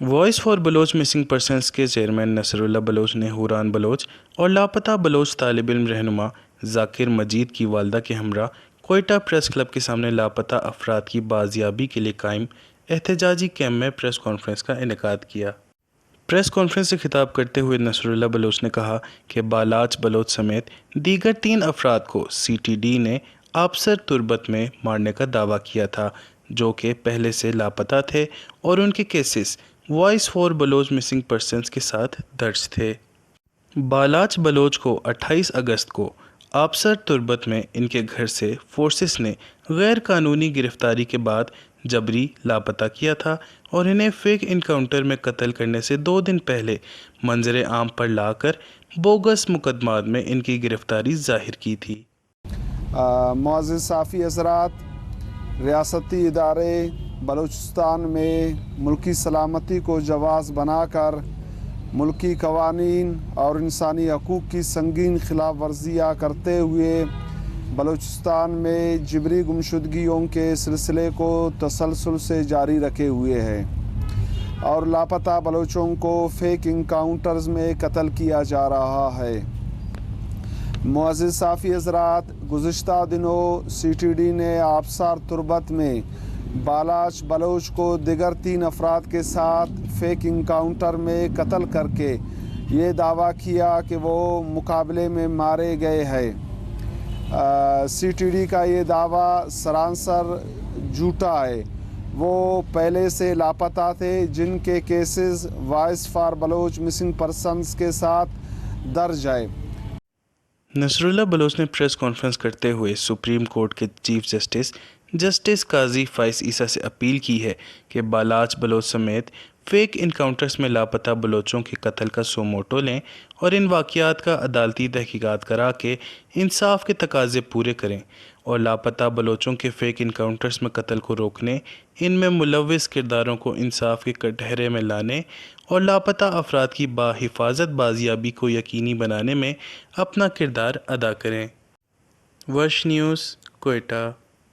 Voice for Baloch missing persons کے chairman Nasrullah Baloch نے حوران بلوچ اور لاپتہ بلوچ طالب علم رہنما ذاکر مجید کی والدہ کے ہمراہ کوئٹہ پریس کلب کے سامنے لاپتہ افراد کی بازیابی کے لیے قائم احتجاجی کیمپ میں پریس کانفرنس کا انعقاد کیا۔ پریس کانفرنس سے خطاب کرتے ہوئے نصراللہ بلوچ نے کہا کہ بالاچ بلوچ سمیت دیگر 3 افراد کو سی ٹی ڈی نے آبسر تربت میں مارنے کا دعویٰ کیا تھا، جو کہ پہلے سے لاپتہ تھے اور ان کے cases voice for Baloch missing persons کے ساتھ درج تھے۔ بالاچ بلوچ کو 28 اگست کو آبسر تربت میں ان کے گھر سے فورسز نے غیر قانونی گرفتاری کے بعد جبری لاپتہ کیا تھا اور انہیں فیک انکاؤنٹر میں قتل کرنے سے 2 دن پہلے منظر عام پر لا کر بوگس مقدمات میں ان کی گرفتاری ظاہر کی تھی۔ معزز صحافی حضرات، ریاستی ادارے بلوچستان میں ملکی سلامتی کو جواز بنا کر ملکی قوانین اور انسانی حقوق کی سنگین خلاف ورزیاں کرتے ہوئے بلوچستان میں جبری گمشدگیوں کے سلسلے کو تسلسل سے جاری رکھے ہوئے ہے اور لاپتہ بلوچوں کو فیک انکاؤنٹرز میں قتل کیا جا رہا ہے۔ معزز صحافی حضرات، گزشتہ دنوں سی ٹی ڈی نے آبسار تربت میں بالاچ بلوچ کو دیگر 3 افراد کے ساتھ فیک انکاؤنٹر میں قتل کر کے یہ دعویٰ کیا کہ وہ مقابلے میں مارے گئے ہیں۔ سی ٹی ڈی کا یہ دعویٰ سراسر جھوٹا ہے۔ وہ پہلے سے لاپتہ تھے، جن کے cases voice for Baloch missing persons کے ساتھ درج ہے۔ نصراللہ بلوچ نے پریس کانفرنس کرتے ہوئے سپریم کورٹ کے چیف جسٹس قاضی فائز عیسیٰ سے اپیل کی ہے کہ بالاچ بلوچ سمیت فیک انکاؤنٹرز میں لاپتہ بلوچوں کے قتل کا سو موٹو لیں اور ان واقعات کا عدالتی تحقیقات کرا کے انصاف کے تقاضے پورے کریں اور لاپتہ بلوچوں کے فیک انکاؤنٹرز میں قتل کو روکنے، ان میں ملوث کرداروں کو انصاف کے کٹہرے میں لانے اور لاپتہ افراد کی باحفاظت بازیابی کو یقینی بنانے میں اپنا کردار ادا کریں۔ ورش نیوز، کوئٹہ۔